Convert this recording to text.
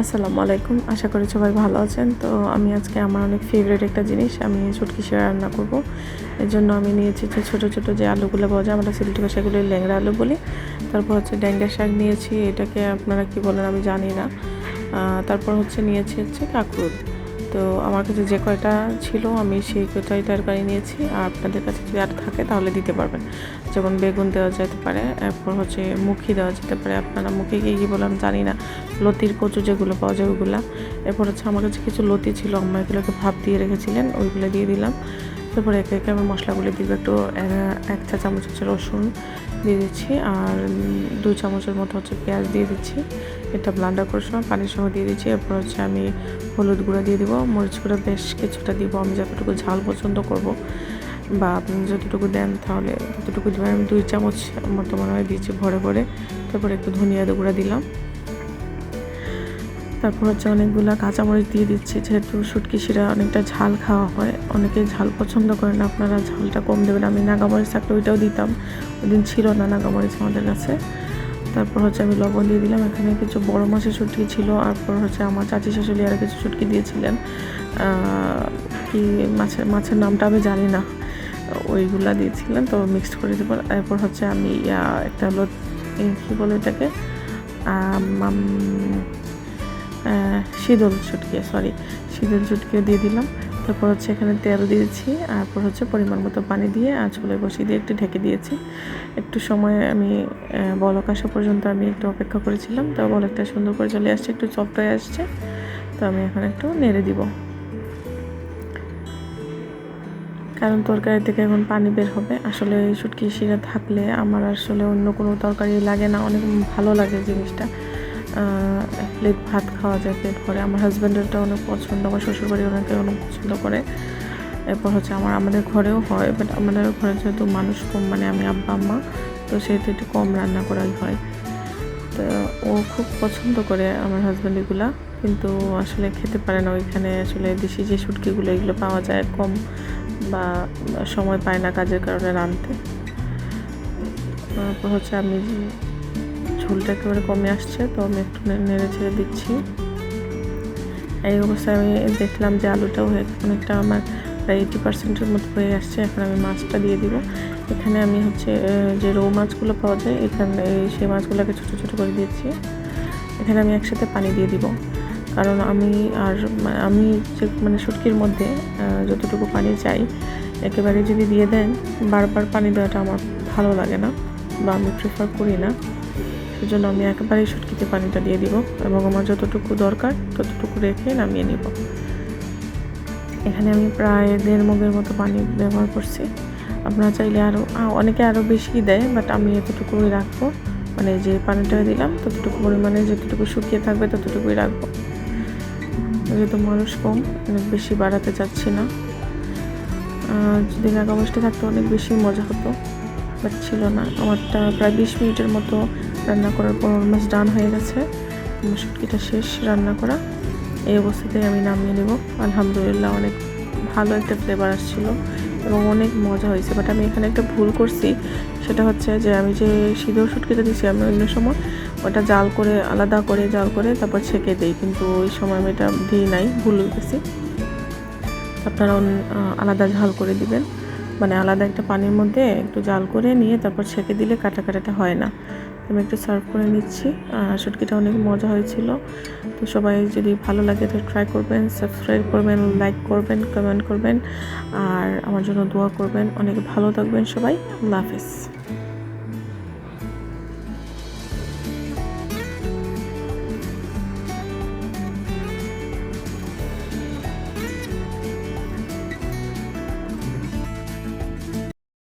আসসালামু আলাইকুম। আশা করি সবাই ভালো আছেন। তো আমি আজকে আমার অনেক ফেভারিট একটা জিনিস আমি শুটকি শিরা রান্না করব। এর জন্য আমি নিয়েছি যে ছোটো ছোটো যে আলুগুলো পাওয়া যায়, আমরা সিলেটি ভাষায় এগুলো ল্যাংড়া আলু বলি। তারপর হচ্ছে ড্যাঙ্গা শাক নিয়েছি, এটাকে আপনারা কি বলেন আমি জানি না। তারপর নিয়েছি কাঁকরোল। তো আমার কাছে যে কয়টা ছিল আমি সেই কয়টাই তরকারি নিয়েছি, আর আপনাদের কাছে যদি আর থাকে তাহলে দিতে পারবেন। যেমন বেগুন দেওয়া যেতে পারে, এরপর মুখি দেওয়া যেতে পারে, আপনারা মুখি কী বলে আমি জানি না, লতির কচু যেগুলো পাওয়া যায় ওগুলা। এরপর আমার কাছে কিছু লতি ছিল, আম্মা এগুলোকে ভাপ দিয়ে রেখেছিলেন, ওইগুলো দিয়ে দিলাম। তারপরে একে একে আমি মশলাগুলো দিব। একটু 1 চা চামচ রসুন দিয়ে দিচ্ছি, আর 2 চামচের মতো পেঁয়াজ দিয়ে দিচ্ছি। এটা ব্লান্ডার করার সময় পানি সহ দিয়ে দিচ্ছি। এরপর আমি হলুদ গুঁড়া দিয়ে দিব, মরিচ গুঁড়া বেশ কিছুটা দিব, আমি যতটুকু ঝাল পছন্দ করব বা আপনি যতটুকু দেন তাহলে ততটুকু দেবেন। আমি 2 চামচ মতো মনে হয় দিয়েছি ভরে ভরে। তারপরে একটু ধনিয়া গুঁড়া দিলাম। তারপর অনেকগুলো কাঁচামরিচ দিয়ে দিচ্ছি, যেহেতু শুটকি শিরা অনেকটা ঝাল খাওয়া হয়, অনেকে ঝাল পছন্দ করেন, আপনারা ঝালটা কম দেবেন। আমি নাগামরিচ থাকলে ওইটাও দিতাম, ওইদিন ছিল না নাগামরিচ আমাদের কাছে। তারপর আমি লবণ দিয়ে দিলাম। এখানে কিছু বড় মাছের শুটকি ছিল, তারপর আমার চাচি শাশুড়ি আর কিছু শুটকি দিয়েছিলেন, কি মাছের নামটা আমি জানি না, ওইগুলা দিয়েছিলেন, তো মিক্সড করে দেবো। এরপর আমি একটা হলো কী বলে এটাকে শীতল শুটকিও দিয়ে দিলাম। তারপর এখানে তেল দিয়েছি, তারপর পরিমাণ মতো পানি দিয়ে চুলে বসিয়ে দিয়ে একটু ঢেকে দিয়েছি। একটু সময় আমি বলক আসা পর্যন্ত আমি একটু অপেক্ষা করেছিলাম। তো বলকটা সুন্দর করে চলে আসছে, একটু সফট হয়ে আসছে। তো আমি এখন একটু নেড়ে দিব, কারণ তরকারি থেকে এখন পানি বের হবে। আসলে শুটকি শিরা থাকলে আমার আসলে অন্য কোনো তরকারি লাগে না, অনেক ভালো লাগে জিনিসটা। এক প্লেট ভাত খাওয়া যায় পেট ভরে। আমার হাজব্যান্ডেরটা অনেক পছন্দ, আমার শ্বশুরবাড়ি ওনাকে অনেক পছন্দ করে। এরপর আমাদের ঘরেও হয়, বাট আমাদের ঘরে যেহেতু মানুষ কম, মানে আমি আব্বা আম্মা, তো সেহেতু একটু কম রান্না করাই হয়। তো ও খুব পছন্দ করে আমার হাজব্যান্ড এগুলা, কিন্তু আসলে খেতে পারে না। ওইখানে আসলে দেশি যে শুটকিগুলো এগুলো পাওয়া যায় কম, বা সময় পায় না কাজের কারণে রাঁধতে। তারপর আমি ঝোলটা একেবারে কমে আসছে, তো আমি একটু নেড়ে ছেড়ে দিচ্ছি। এই অবস্থায় আমি দেখলাম যে আলুটাও অনেকটা আমার প্রায় 80% মতো হয়ে আসছে। এখন আমি মাছটা দিয়ে দিব। এখানে আমি যে রৌ মাছগুলো পাওয়া যায়, এখানে সেই মাছগুলোকে ছোটো ছোটো করে দিয়েছি। এখানে আমি একসাথে পানি দিয়ে দিব, কারণ আমি যে শুটকির মধ্যে যতটুকু পানি চাই একেবারে যদি দিয়ে দেন, বারবার পানি দেওয়াটা আমার ভালো লাগে না, বা আমি প্রেফার করি না। সেজন্য আমি একেবারেই শুটকিতে পানিটা দিয়ে দিব, এবং আমার যতটুকু দরকার ততটুকু রেখে নামিয়ে নিব। এখানে আমি প্রায় 1.5 মগের মতো পানি ব্যবহার করছি। আপনারা চাইলে অনেকে আরও বেশি দেয়, বাট আমি এতটুকুই রাখবো, মানে যে পানিটা দিলাম ততটুকু পরিমাণে, যতটুকু শুকিয়ে থাকবে ততটুকুই রাখবো। যেহেতু মানুষ কম, অনেক বেশি বাড়াতে চাচ্ছি না। যদি নাগামরিচটা থাকতো অনেক বেশি মজা হতো, বাট ছিল না। আমারটা প্রায় 20 মিনিটের মতো রান্না করার পর অলমোস্ট ডান হয়ে গেছে। আমার শুটকিটা শেষ রান্না করা। এই অবস্থাতেই আমি নামিয়ে নেব। আলহামদুলিল্লাহ, অনেক ভালো একটা ফ্লেভার আসছিল এবং অনেক মজা হয়েছে। বাট আমি এখানে একটা ভুল করছি, সেটা যে আমি যে সিদ্ধ শুটকিটা দিয়েছি, আমি অন্য সময় ওটা আলাদা করে জাল করে তারপর ছেঁকে দিই, কিন্তু ওই সময় আমি এটা দিই নাই, ভুল হয়ে গেছি। আপনারা আলাদা ঝাল করে দিবেন, মানে আলাদা একটা পানির মধ্যে একটু জাল করে নিয়ে তারপর ছেঁকে দিলে কাটাটা হয় না। আমি একটু সার্ভ করে নিচ্ছি। শুটকিটা অনেক মজা হয়েছিল। তো সবাই যদি ভালো লাগে তো ট্রাই করবেন, সাবস্ক্রাইব করবেন, লাইক করবেন, কমেন্ট করবেন, আর আমার জন্য দোয়া করবেন। অনেক ভালো থাকবেন সবাই। আল্লাহ হাফেজ।